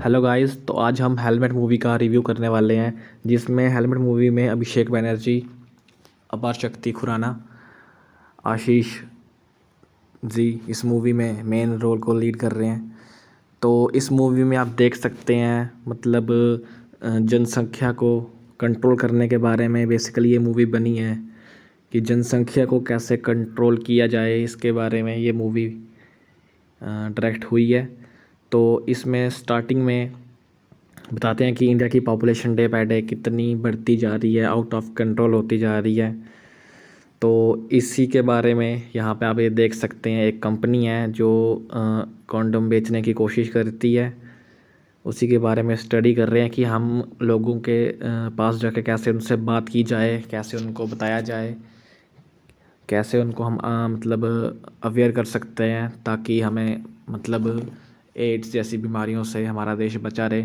Hello guys. तो आज हम हेलमेट मूवी का रिव्यू करने वाले हैं, जिसमें हेलमेट मूवी में अभिषेक बनर्जी, अपार शक्ति खुराना, आशीष जी इस मूवी में मेन रोल को लीड कर रहे हैं। तो इस मूवी में आप देख सकते हैं मतलब जनसंख्या को कंट्रोल करने के बारे में बेसिकली ये मूवी बनी है कि जनसंख्या को कैसे कंट्रोल किया जाए, इसके बारे में ये मूवी डायरेक्ट हुई है। तो इसमें स्टार्टिंग में बताते हैं कि इंडिया की पॉपुलेशन डे बाय डे कितनी बढ़ती जा रही है, आउट ऑफ कंट्रोल होती जा रही है। तो इसी के बारे में यहाँ पे आप ये देख सकते हैं, एक कंपनी है जो कॉन्डम बेचने की कोशिश करती है। उसी के बारे में स्टडी कर रहे हैं कि हम लोगों के पास जाके कैसे उनसे बात की जाए, कैसे उनको बताया जाए, कैसे उनको हम मतलब अवेयर कर सकते हैं ताकि हमें मतलब एड्स जैसी बीमारियों से हमारा देश बचा रहे।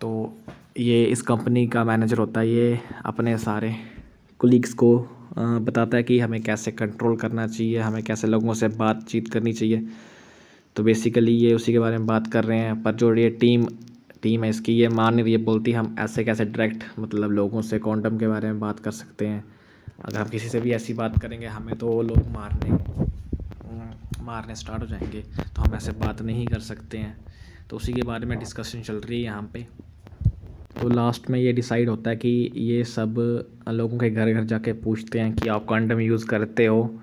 तो ये इस कंपनी का मैनेजर होता है, ये अपने सारे कुलीग्स को बताता है कि हमें कैसे कंट्रोल करना चाहिए, हमें कैसे लोगों से बातचीत करनी चाहिए। तो बेसिकली ये उसी के बारे में बात कर रहे हैं। पर जो ये टीम है इसकी, ये मान नहीं रही है, बोलती हम ऐसे कैसे डायरेक्ट मतलब लोगों से कॉन्डम के बारे में बात कर सकते हैं। अगर हम किसी से भी ऐसी बात करेंगे हमें तो वो लोग मारने स्टार्ट हो जाएंगे, तो हम ऐसे बात नहीं कर सकते हैं। तो उसी के बारे में डिस्कशन चल रही है यहाँ पे। तो लास्ट में ये डिसाइड होता है कि ये सब लोगों के घर घर जाके पूछते हैं कि आप कंडम यूज़ करते हो,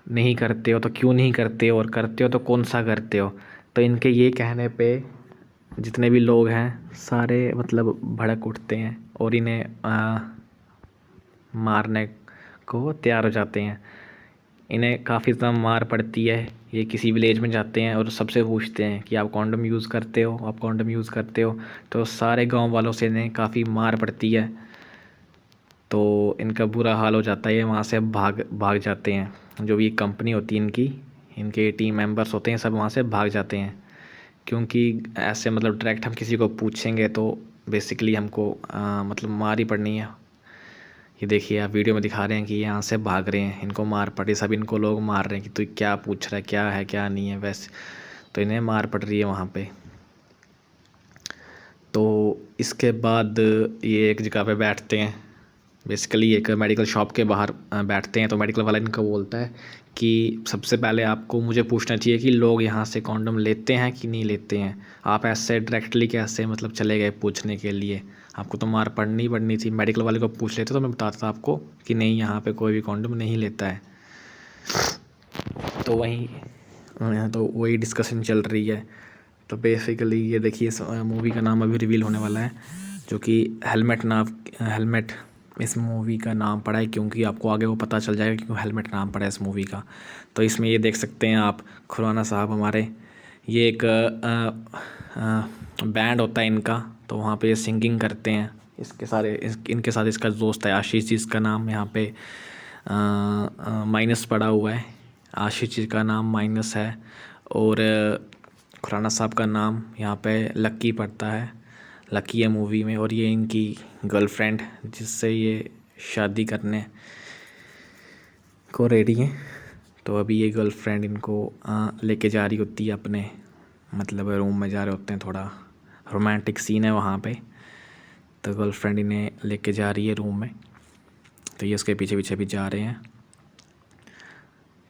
नहीं करते हो तो क्यों नहीं करते हो, और करते हो तो कौन सा करते हो। तो इनके ये कहने पे जितने भी लोग हैं सारे मतलब भड़क उठते हैं और इन्हें मारने को तैयार हो जाते हैं। इन्हें काफ़ी ज़्यादा मार पड़ती है। ये किसी विलेज में जाते हैं और सबसे पूछते हैं कि आप कॉन्डम यूज़ करते हो, आप कॉन्डम यूज़ करते हो। तो सारे गांव वालों से इन्हें काफ़ी मार पड़ती है। तो इनका बुरा हाल हो जाता है, ये वहाँ से भाग भाग जाते हैं। जो भी कंपनी होती है इनकी, इनके टीम मेंबर्स होते हैं, सब वहाँ से भाग जाते हैं। क्योंकि ऐसे मतलब डायरेक्ट हम किसी को पूछेंगे तो बेसिकली हमको मतलब मार ही पड़नी है। ये देखिए आप वीडियो में दिखा रहे हैं कि यहाँ से भाग रहे हैं, इनको मार पड़ी, सब इनको लोग मार रहे हैं कि तू क्या पूछ रहा है, क्या है क्या नहीं है वैसे। तो इन्हें मार पड़ रही है वहाँ पे। तो इसके बाद ये एक जगह पे बैठते हैं, बेसिकली एक मेडिकल शॉप के बाहर बैठते हैं। तो मेडिकल वाला इनको बोलता है कि सबसे पहले आपको मुझे पूछना चाहिए कि लोग यहाँ से कॉन्डम लेते हैं कि नहीं लेते हैं। आप ऐसे डायरेक्टली कैसे मतलब चले गए पूछने के लिए, आपको तो मार पड़नी थी। मेडिकल वाले को पूछ लेते तो मैं बताता आपको कि नहीं, यहाँ पे कोई भी कॉन्डम नहीं लेता है। तो वही डिस्कशन चल रही है। तो बेसिकली ये देखिए इस मूवी का नाम अभी रिवील होने वाला है, जो कि हेलमेट इस मूवी का नाम पड़ा है, क्योंकि आपको आगे वो पता चल जाएगा क्यों हेलमेट नाम पड़ा है इस मूवी का। तो इसमें ये देख सकते हैं आप, खुराना साहब हमारे, ये एक बैंड होता है इनका, तो वहाँ पे ये सिंगिंग करते हैं। इनके साथ इसका दोस्त है आशीष जी, इसका नाम यहाँ पे माइनस पड़ा हुआ है। आशीष जी का नाम माइनस है और खुराना साहब का नाम यहाँ पे लक्की पड़ता है। लकी है मूवी में, और ये इनकी गर्लफ्रेंड जिससे ये शादी करने को रेडी हैं। तो अभी ये गर्लफ्रेंड इनको लेके जा रही होती है अपने मतलब रूम में, जा रहे होते हैं, थोड़ा रोमांटिक सीन है वहाँ पे। तो गर्लफ्रेंड इन्हें लेके जा रही है रूम में, तो ये उसके पीछे पीछे भी जा रहे हैं।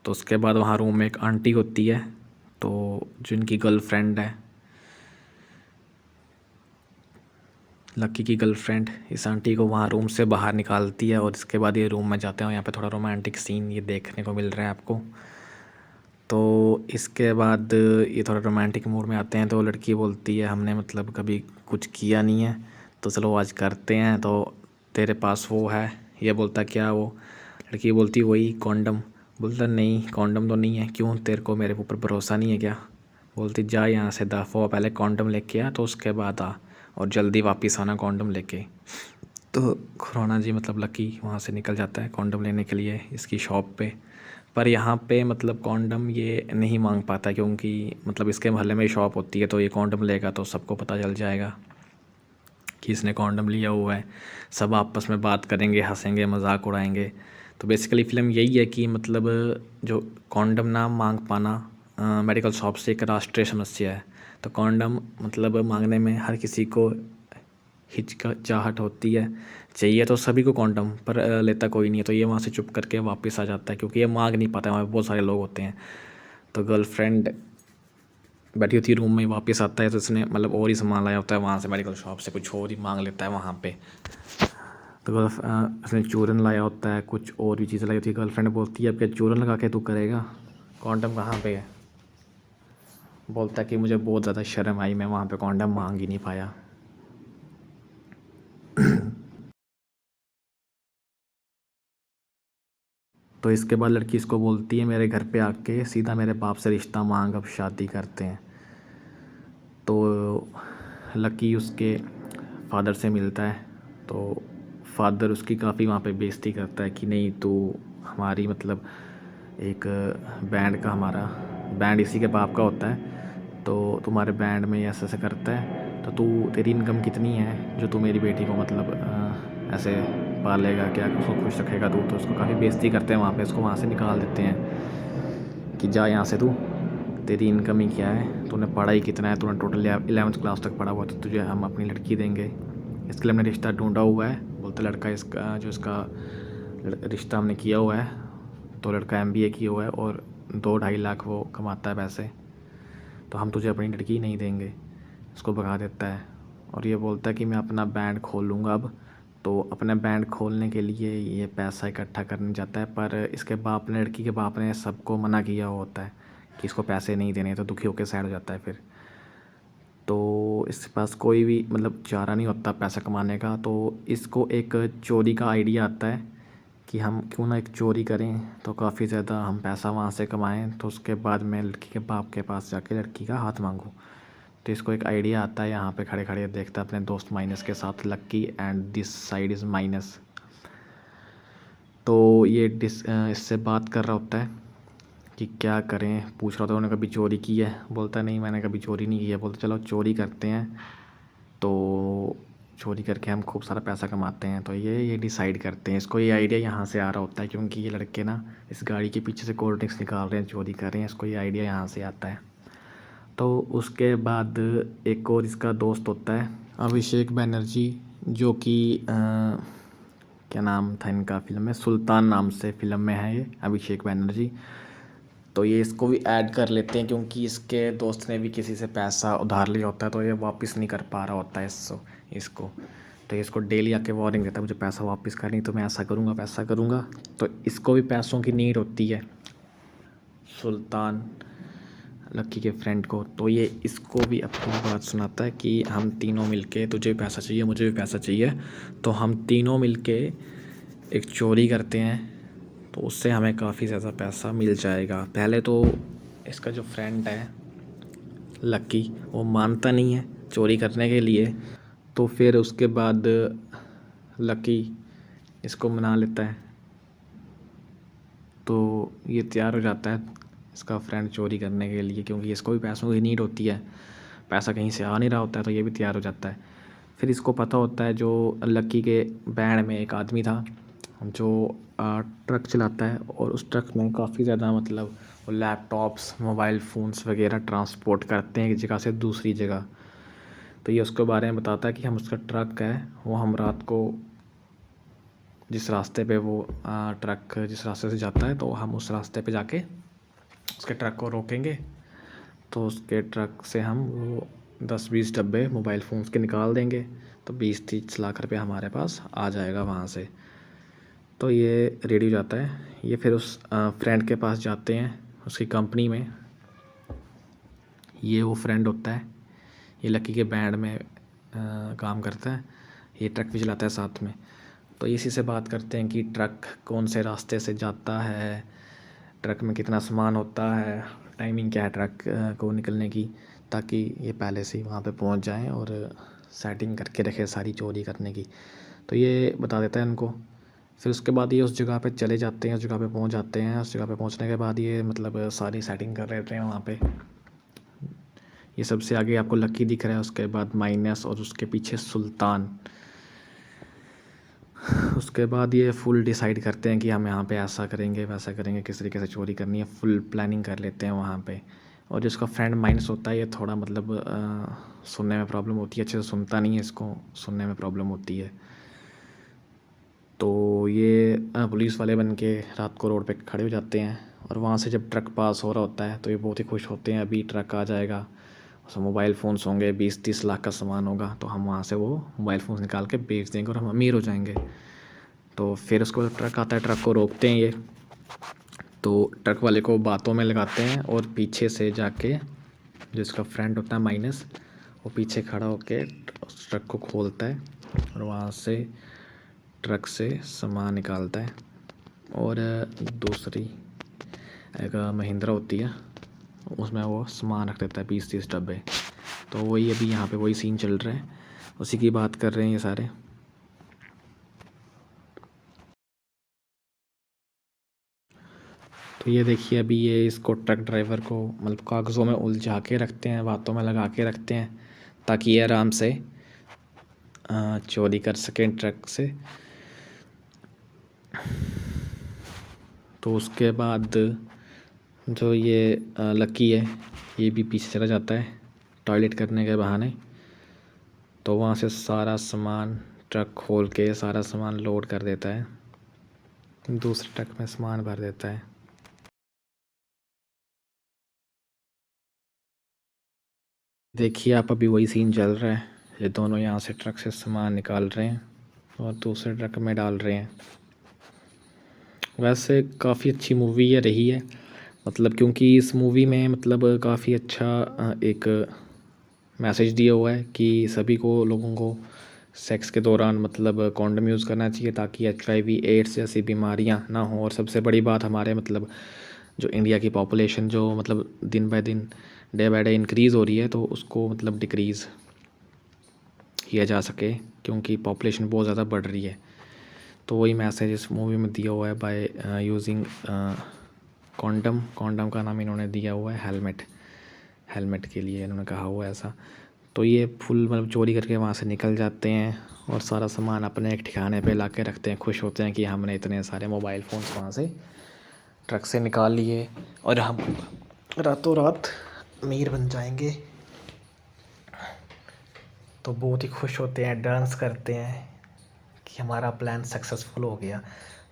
तो उसके बाद वहाँ रूम में एक आंटी होती है, तो जो इनकी गर्लफ्रेंड है, लक्की की गर्लफ्रेंड, इस आंटी को वहाँ रूम से बाहर निकालती है। और इसके बाद ये रूम में जाते हैं, यहाँ पे थोड़ा रोमांटिक सीन ये देखने को मिल रहा है आपको। तो इसके बाद ये थोड़ा रोमांटिक मूड में आते हैं। तो लड़की बोलती है हमने मतलब कभी कुछ किया नहीं है, तो चलो आज करते हैं। तो तेरे पास वो है, ये बोलता क्या वो, लड़की बोलती वही कॉन्डम। बोलता नहीं कॉन्डम तो नहीं है। क्यों, तेरे को मेरे ऊपर भरोसा नहीं है क्या। बोलती जा यहाँ से दफ़ा, पहले कॉन्डम लेके आ तो उसके बाद आ, और जल्दी वापस आना कॉन्डम लेके। तो खुराना जी मतलब लकी वहाँ से निकल जाता है कॉन्डम लेने के लिए इसकी शॉप पे। पर यहाँ पे मतलब कॉन्डम ये नहीं मांग पाता, क्योंकि मतलब इसके मोहल्ले में शॉप होती है, तो ये कॉन्डम लेगा तो सबको पता चल जाएगा कि इसने कॉन्डम लिया हुआ है। सब आपस में बात करेंगे, हंसेंगे, मजाक उड़ाएंगे। तो बेसिकली फ़िल्म यही है कि मतलब जो कॉन्डम ना मांग पाना मेडिकल शॉप से एक राष्ट्रीय समस्या है। तो कॉन्डम मतलब मांगने में हर किसी को हिचकिचाहट होती है। चाहिए तो सभी को कॉन्डम, पर लेता कोई नहीं है। तो ये वहाँ से चुप करके वापस आ जाता है क्योंकि ये मांग नहीं पाता है, वहाँ पे बहुत सारे लोग होते हैं। तो गर्लफ्रेंड बैठी होती है रूम में, वापस आता है तो उसने मतलब और ही सामान लाया होता है वहाँ से, मेडिकल शॉप से कुछ और ही मांग लेता है वहाँ पे। तो उसने चूरन लाया होता है, कुछ और भी चीज़ें लाई होती है। गर्लफ्रेंड बोलती है अब क्या चूरन लगा के तू करेगा, कॉन्डम कहाँ पे है। बोलता है कि मुझे बहुत ज़्यादा शर्म आई, मैं वहाँ पे कॉन्डम मांग ही नहीं पाया। तो इसके बाद लड़की इसको बोलती है मेरे घर पे आके सीधा मेरे बाप से रिश्ता मांग, अब शादी करते हैं। तो लकी उसके फादर से मिलता है। तो फादर उसकी काफ़ी वहाँ पे बेइज्जती करता है कि नहीं तू हमारी मतलब एक बैंड का, हमारा बैंड इसी के बाप का होता है, तो तुम्हारे बैंड में ऐसे ऐसे करता है, तो तू तेरी इनकम कितनी है जो तू मेरी बेटी को मतलब ऐसे पालेगा, क्या उसको खुश रखेगा तू। तो उसको काफ़ी बेइज्जती करते हैं वहाँ पे, उसको वहाँ से निकाल देते हैं कि जा यहाँ से तू, तेरी इनकम ही क्या है, तूने पढ़ा ही कितना है, तूने टोटल 11th क्लास तक पढ़ा हुआ, तो तुझे हम अपनी लड़की देंगे। इसके लिए हमने रिश्ता ढूंढा हुआ है। बोलते लड़का इसका जो इसका रिश्ता हमने किया हुआ है, तो लड़का MBA किया हुआ है और 2-2.5 लाख वो कमाता है पैसे, तो हम तुझे अपनी लड़की नहीं देंगे। इसको भगा देता है और ये बोलता है कि मैं अपना बैंड खोल लूँगा अब। तो अपना बैंड खोलने के लिए ये पैसा इकट्ठा करने जाता है, पर इसके बाप ने, लड़की के बाप ने सबको मना किया होता है कि इसको पैसे नहीं देने, तो दुखी होकर साइड हो जाता है फिर। तो इसके पास कोई भी मतलब चारा नहीं होता पैसा कमाने का, तो इसको एक चोरी का आइडिया आता है कि हम क्यों ना एक चोरी करें, तो काफ़ी ज़्यादा हम पैसा वहाँ से कमाएं, तो उसके बाद मैं लड़की के बाप के पास जाके लड़की का हाथ मांगूं। तो इसको एक आइडिया आता है, यहाँ पे खड़े खड़े देखता है अपने दोस्त माइनस के साथ, lucky and this side is minus. तो ये इससे बात कर रहा होता है कि क्या करें, पूछ रहा होता है उन्होंने कभी चोरी की है। बोलता है नहीं मैंने कभी चोरी नहीं की है। बोलते चलो चोरी करते हैं, तो चोरी करके हम खूब सारा पैसा कमाते हैं। तो ये डिसाइड करते हैं। इसको ये आइडिया यहाँ से आ रहा होता है क्योंकि ये लड़के ना इस गाड़ी के पीछे से कोल्ड ड्रिंक्स निकाल रहे हैं, चोरी कर रहे हैं। इसको ये आइडिया यहाँ से आता है। तो उसके बाद एक और इसका दोस्त होता है अभिषेक बनर्जी, जो कि क्या नाम था इनका, फ़िल्म में सुल्तान नाम से फ़िल्म में है ये अभिषेक बनर्जी। तो ये इसको भी ऐड कर लेते हैं क्योंकि इसके दोस्त ने भी किसी से पैसा उधार लिया होता है, तो ये वापस नहीं कर पा रहा होता है इसको। तो इसको डेली आके वार्निंग देता है मुझे पैसा वापस कर, नहीं तो मैं ऐसा करूँगा वैसा करूँगा। तो इसको भी पैसों की नीड होती है, सुल्तान लक्की के फ्रेंड को। तो ये इसको भी अपनी बात सुनाता है कि हम तीनों मिलके, तुझे भी पैसा चाहिए मुझे भी पैसा चाहिए, तो हम तीनों मिलके एक चोरी करते हैं, तो उससे हमें काफ़ी ज़्यादा पैसा मिल जाएगा। पहले तो इसका जो फ्रेंड है लक्की, वो मानता नहीं है चोरी करने के लिए। तो फिर उसके बाद लक्की इसको मना लेता है, तो ये तैयार हो जाता है इसका फ्रेंड चोरी करने के लिए, क्योंकि इसको भी पैसों की नीड होती है, पैसा कहीं से आ नहीं रहा होता है, तो ये भी तैयार हो जाता है। फिर इसको पता होता है जो लक्की के बैंड में एक आदमी था जो ट्रक चलाता है, और उस ट्रक में काफ़ी ज़्यादा मतलब वो लैपटॉप्स, मोबाइल फ़ोन्स वगैरह ट्रांसपोर्ट करते हैं एक जगह से दूसरी जगह। तो ये उसके बारे में बताता है कि हम उसका ट्रक है वो हम रात को जिस रास्ते पे वो ट्रक जिस रास्ते से जाता है, तो हम उस रास्ते पे जाके उसके ट्रक को रोकेंगे, तो उसके ट्रक से हम वो 10-20 डब्बे मोबाइल फ़ोन्स के निकाल देंगे, तो 20-30 लाख रुपये हमारे पास आ जाएगा वहाँ से। तो ये रेडी हो जाता है। ये फिर उस फ्रेंड के पास जाते हैं उसकी कंपनी में। ये वो फ्रेंड होता है, ये लकी के बैंड में काम करता है, ये ट्रक भी चलाता है साथ में। तो इसी से बात करते हैं कि ट्रक कौन से रास्ते से जाता है, ट्रक में कितना सामान होता है, टाइमिंग क्या है ट्रक को निकलने की, ताकि ये पहले से ही वहाँ पे पहुँच जाएं और सेटिंग करके रखे सारी चोरी करने की। तो ये बता देता है इनको। फिर उसके बाद ये उस जगह पे चले जाते हैं, उस जगह पे पहुँच जाते हैं। उस जगह पे पहुँचने के बाद ये मतलब सारी सेटिंग कर रहे होते हैं वहाँ पे। ये सबसे आगे आपको लक्की दिख रहा है, उसके बाद माइनस और उसके पीछे सुल्तान। उसके बाद ये फुल डिसाइड करते हैं कि हम यहाँ पे ऐसा करेंगे वैसा करेंगे, किस तरीके से चोरी करनी है, फुल प्लानिंग कर लेते हैं वहाँ पे। और जिसका फ्रेंड माइनस होता है ये थोड़ा मतलब सुनने में प्रॉब्लम होती है, अच्छे से सुनता नहीं है, इसको सुनने में प्रॉब्लम होती है। तो ये पुलिस वाले बन के रात को रोड पे खड़े हो जाते हैं और वहाँ से जब ट्रक पास हो रहा होता है तो ये बहुत ही खुश होते हैं, अभी ट्रक आ जाएगा, उसमें मोबाइल फ़ोन्स होंगे, 20-30 लाख का सामान होगा, तो हम वहाँ से वो मोबाइल फ़ोन्स निकाल के बेच देंगे और हम अमीर हो जाएंगे। तो फिर उसके बाद ट्रक आता है, ट्रक को रोकते हैं ये, तो ट्रक वाले को बातों में लगाते हैं और पीछे से जाके जिसका फ्रेंड होता है माइनस, वो पीछे खड़ा होके उस ट्रक को खोलता है और वहाँ से ट्रक से सामान निकालता है। और दूसरी एक महिंद्रा होती है, उसमें वो सामान रख देता है 20-30 डब्बे। तो वही अभी यहाँ पे वही सीन चल रहा है, उसी की बात कर रहे हैं ये सारे। तो ये देखिए अभी ये इसको ट्रक ड्राइवर को मतलब कागज़ों में उलझा के रखते हैं, बातों में लगा के रखते हैं ताकि ये आराम से चोरी कर सकें ट्रक से। तो उसके बाद जो ये लकी है ये भी पीछे चला जाता है टॉयलेट करने के बहाने। तो वहाँ से सारा सामान ट्रक खोल के सारा सामान लोड कर देता है, दूसरे ट्रक में सामान भर देता है। देखिए आप अभी वही सीन चल रहा है, ये दोनों यहाँ से ट्रक से सामान निकाल रहे हैं और दूसरे ट्रक में डाल रहे हैं। वैसे काफ़ी अच्छी मूवी ये रही है, मतलब क्योंकि इस मूवी में मतलब काफ़ी अच्छा एक मैसेज दिया हुआ है कि सभी को लोगों को सेक्स के दौरान मतलब कॉन्डम यूज़ करना चाहिए ताकि HIV एड्स जैसी बीमारियां ना हो। और सबसे बड़ी बात हमारे मतलब जो इंडिया की पॉपुलेशन जो मतलब दिन बाय दिन डे बाय डे इंक्रीज़ हो रही है, तो उसको मतलब डिक्रीज़ किया जा सके क्योंकि पॉपुलेशन बहुत ज़्यादा बढ़ रही है। तो वही मैसेज इस मूवी में दिया हुआ है बाय यूजिंग कॉन्डम। कॉन्डम का नाम इन्होंने दिया हुआ है हेलमेट, हेलमेट के लिए इन्होंने कहा हुआ है ऐसा। तो ये फुल मतलब चोरी करके वहाँ से निकल जाते हैं और सारा सामान अपने एक ठिकाने पे ला के रखते हैं, खुश होते हैं कि हमने इतने सारे मोबाइल फ़ोन्स वहाँ से ट्रक से निकाल लिए और हम रातों रात अमीर बन जाएंगे। तो बहुत ही खुश होते हैं, डांस करते हैं कि हमारा प्लान सक्सेसफुल हो गया।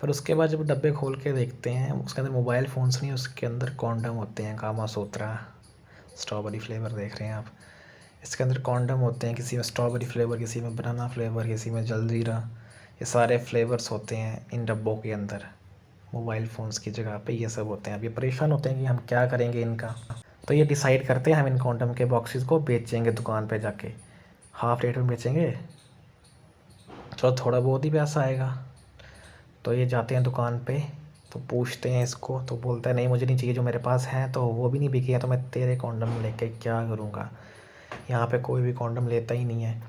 पर उसके बाद जब डब्बे खोल के देखते हैं उसके अंदर मोबाइल फ़ोन्स नहीं, उसके अंदर कॉन्डम होते हैं, कामा सूत्रा स्ट्रॉबेरी फ्लेवर देख रहे हैं आप, इसके अंदर कॉन्डम होते हैं, किसी में स्ट्रॉबेरी फ्लेवर, किसी में बनाना फ्लेवर, किसी में जलजीरा, ये सारे फ्लेवर्स होते हैं इन डब्बों के अंदर। मोबाइल फ़ोन्स की जगह पे ये सब होते हैं। अब ये परेशान होते हैं कि हम क्या करेंगे इनका, तो ये डिसाइड करते हैं हम इन कॉन्डम के बॉक्सेस को बेचेंगे दुकान पे जाके, हाफ रेट में बेचेंगे, चलो थोड़ा बहुत ही पैसा आएगा। तो ये जाते हैं दुकान पे, तो पूछते हैं इसको, तो बोलता है नहीं मुझे नहीं चाहिए, जो मेरे पास हैं तो वो भी नहीं बिके हैं, तो मैं तेरे कॉन्डम लेके क्या करूँगा। यहाँ पे कोई भी कॉन्डम लेता ही नहीं है।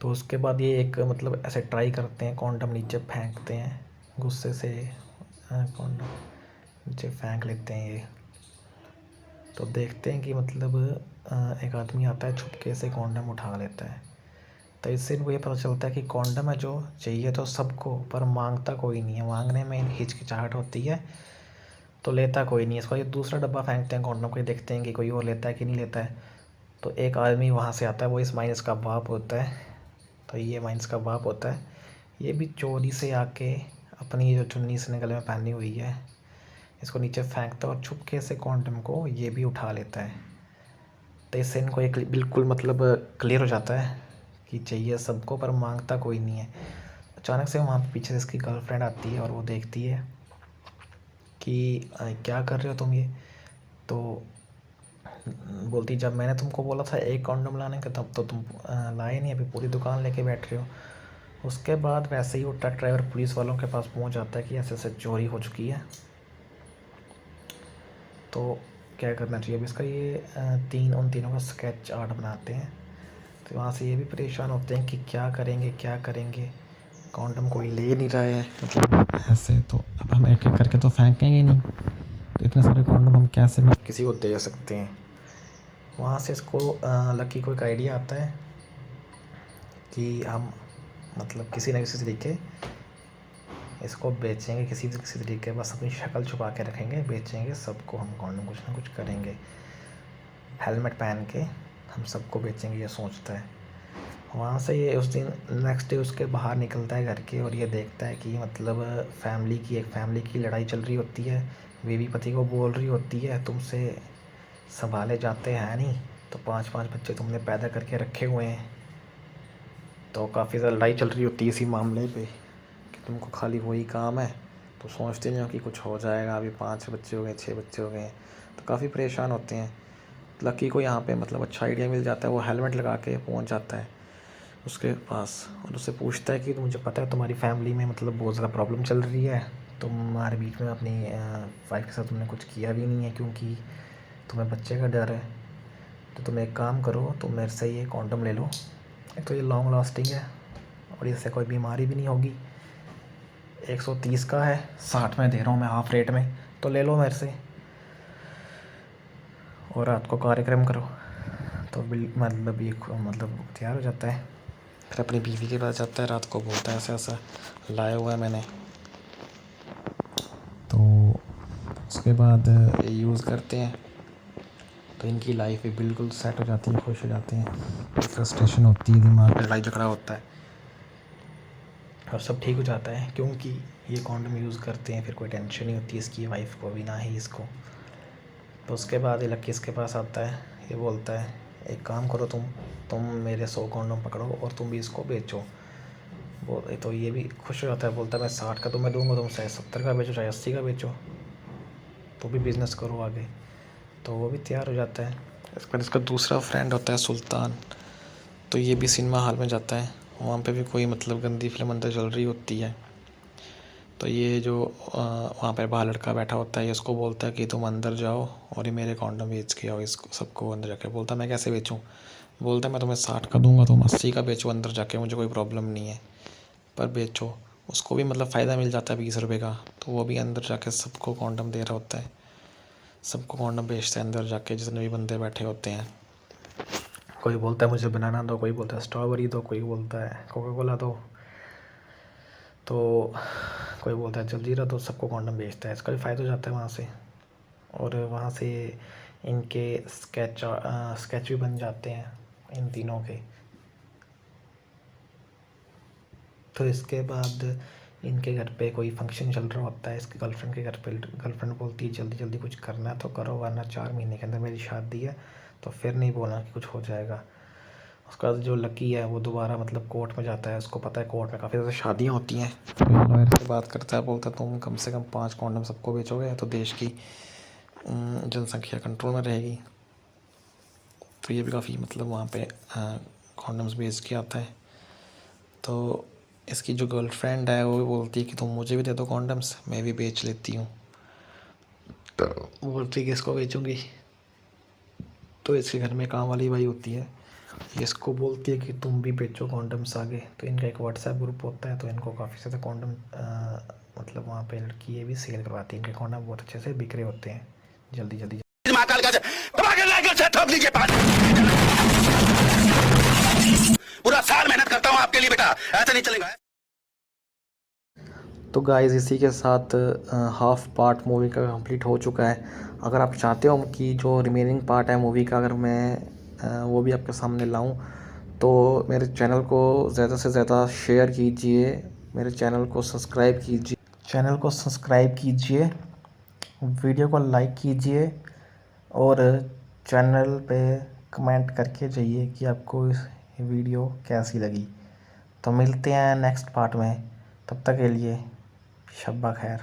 तो उसके बाद ये एक मतलब ऐसे ट्राई करते हैं, कॉन्डम नीचे फेंकते हैं गुस्से से, कॉन्डम नीचे फेंक लेते हैं ये। तो देखते हैं कि मतलब एक आदमी आता है छुपके से कॉन्डम उठा लेता है। तो इससे इनको ये पता चलता है कि कॉन्डम है जो चाहिए तो सबको, पर मांगता कोई नहीं है, मांगने में हिचकिचाहट होती है, तो लेता कोई नहीं है इसको। ये दूसरा डब्बा फेंकते हैं कॉन्डम को, देखते हैं कि कोई और लेता है कि नहीं लेता है। तो एक आदमी वहाँ से आता है, वो इस माइनस का बाप होता है। तो ये माइनस का बाप होता है, ये भी चोरी से आके अपनी जो चुन्नी इसने गले में पहनी हुई है इसको नीचे फेंकता है और छुपके से कॉन्डम को ये भी उठा लेता है। तो इससे इनको एक बिल्कुल मतलब क्लियर हो जाता है कि चाहिए सबको पर मांगता कोई नहीं है। अचानक से वहाँ पे पीछे से इसकी गर्लफ्रेंड आती है और वो देखती है कि क्या कर रहे हो तुम ये। तो बोलती जब मैंने तुमको बोला था एक कॉन्डम लाने का तब तो तुम लाए नहीं, अभी पूरी दुकान लेके बैठ रहे हो। उसके बाद वैसे ही वो ट्रक ड्राइवर पुलिस वालों के पास पहुंच जाता है कि ऐसे ऐसे चोरी हो चुकी है, तो क्या करना चाहिए। अब इसका ये उन तीनों का स्केच आर्ट बनाते हैं। तो वहाँ से ये भी परेशान होते हैं कि क्या करेंगे क्या करेंगे, कॉन्डम कोई ले नहीं रहा है, मतलब ऐसे तो अब हम एक एक करके तो फेंकेंगे नहीं, तो इतने सारे कॉन्डम हम कैसे किसी को दे सकते हैं। वहाँ से इसको लकी को एक आइडिया आता है कि हम मतलब किसी न किसी तरीके इसको बेचेंगे किसी न किसी तरीके, बस अपनी शक्ल छुपा के रखेंगे, बेचेंगे सबको हम कॉन्डम, कुछ ना कुछ करेंगे, हेलमेट पहन के हम सबको बेचेंगे, ये सोचता है। वहाँ से ये उस दिन नेक्स्ट डे उसके बाहर निकलता है घर के, और ये देखता है कि मतलब फैमिली की लड़ाई चल रही होती है। बीवी पति को बोल रही होती है तुमसे संभाले जाते हैं नहीं, तो 5-5 बच्चे तुमने पैदा करके रखे हुए हैं। तो काफ़ी ज़्यादा लड़ाई चल रही होती है इसी मामले पे कि तुमको खाली वही काम है, तो सोचते नहीं हो कि कुछ हो जाएगा। अभी 5 बच्चे हो गए, 6 बच्चे हो गए हैं, तो काफ़ी परेशान होते हैं। लकी को यहाँ पे मतलब अच्छा आइडिया मिल जाता है, वो हेलमेट लगा के पहुँच जाता है उसके पास और उससे पूछता है कि मुझे पता है तुम्हारी फैमिली में मतलब बहुत ज़्यादा प्रॉब्लम चल रही है, तुम्हारे बीच में अपनी वाइफ के साथ तुमने कुछ किया भी नहीं है क्योंकि तुम्हें बच्चे का डर है। तो तुम एक काम करो, तुम मेरे से ये कॉन्डम ले लो, एक तो ये लॉन्ग लास्टिंग है और इससे कोई बीमारी भी नहीं होगी। 130 का है, 60 में दे रहा हूँ मैं हाफ रेट में, तो ले लो मेरे से और रात को कार्यक्रम करो। तो मतलब ये मतलब तैयार हो जाता है, फिर अपनी बीवी के पास जाता है, रात को बोलता है ऐसा ऐसा लाया हुआ है मैंने। तो उसके बाद ये यूज़ करते हैं, तो इनकी लाइफ भी बिल्कुल सेट हो जाती है, खुश हो जाते हैं। फ्रस्ट्रेशन होती है, दिमाग में लड़ाई झगड़ा होता है और सब ठीक हो जाता है क्योंकि ये कॉन्डम यूज़ करते हैं, फिर कोई टेंशन नहीं होती इसकी वाइफ को भी ना ही इसको। तो उसके बाद ये लक्की इसके पास आता है, ये बोलता है एक काम करो तुम मेरे 100 कॉन्डम पकड़ो और तुम भी इसको बेचो। वो तो ये भी खुश हो जाता है, बोलता है मैं 60 का तुम्हें दूंगा, तुम चाहे 70 का बेचो चाहे 80 का बेचो, तो भी बिज़नेस करो आगे। तो वो भी तैयार हो जाता है। इसके बाद इसका दूसरा फ्रेंड होता है सुल्तान, तो ये भी सिनेमा हॉल में जाता है, वहाँ पे भी कोई मतलब गंदी फिल्म अंदर चल रही होती है। तो ये जो वहाँ पर बाहर लड़का बैठा होता है, ये उसको बोलता है कि तुम अंदर जाओ और ये मेरे कॉन्डम बेच के आओ इसको सबको। अंदर जाके बोलता है मैं कैसे बेचूँ, बोलता है मैं तुम्हें 60 का दूंगा, तुम 80 का बेचो अंदर जाके, मुझे कोई प्रॉब्लम नहीं है, पर बेचो। उसको भी मतलब फ़ायदा मिल जाता है 20 रुपये का, तो वो भी अंदर जाके सबको कॉन्डम दे रहा होता है, सबको कॉन्डम बेचता है अंदर जाके जितने भी बंदे बैठे होते हैं। कोई बोलता है मुझे बनाना दो, कोई बोलता है स्ट्रॉबेरी दो, कोई बोलता है कोका कोला दो, तो कोई बोलता है जलजीरा दो, सबको कॉन्डम बेचता है। इसका भी फ़ायदा हो जाता है वहाँ से, और वहाँ से इनके स्केच भी बन जाते हैं इन तीनों के। तो इसके बाद इनके घर पे कोई फंक्शन चल रहा होता है, इसकी गर्लफ्रेंड के घर पे। गर्लफ्रेंड बोलती है जल्दी जल्दी कुछ करना है तो करो, वरना 4 महीने के अंदर मेरी शादी है, तो फिर नहीं बोलना कि कुछ हो जाएगा। उसके बाद जो लकी है वो दोबारा मतलब कोर्ट में जाता है, उसको पता है कोर्ट में काफ़ी ज़्यादा शादियाँ होती हैं, तो लॉयर से बात करता है, बोलता है तुम कम से कम 5 कॉन्डम सबको बेचोगे तो देश की जनसंख्या कंट्रोल में रहेगी। तो ये भी काफ़ी मतलब वहाँ पे कॉन्डम्स बेच के आता है। तो इसकी जो गर्लफ्रेंड है वो भी बोलती है कि तुम मुझे भी दे दो कॉन्डम्स, मैं भी बेच लेती हूँ। तो बोलती है कि इसको बेचूँगी, तो इसके घर में काम वाली भाई होती है, ये इसको बोलती है कि तुम भी बेचो कॉन्डम्स आगे। तो इनका एक व्हाट्सएप ग्रुप होता है, तो इनको काफ़ी ज़्यादा कॉन्डम मतलब वहाँ पे लड़की ये भी सेल करवाती है, इनके कॉन्डम बहुत अच्छे से बिक रहे होते हैं जल्दी जल्दी। पूरा साल मेहनत करता हूँ आपके लिए बेटा, ऐसा नहीं चलेगा। तो गाइस इसी के साथ हाफ पार्ट मूवी का कंप्लीट हो चुका है। अगर आप चाहते हो कि जो रिमेनिंग पार्ट है मूवी का अगर मैं वो भी आपके सामने लाऊं, तो मेरे चैनल को ज़्यादा से ज़्यादा शेयर कीजिए, मेरे चैनल को सब्सक्राइब कीजिए, वीडियो को लाइक कीजिए और चैनल पे कमेंट करके जाइए कि आपको इस वीडियो कैसी लगी। तो मिलते हैं नेक्स्ट पार्ट में, तब तक के लिए शब्बा खैर।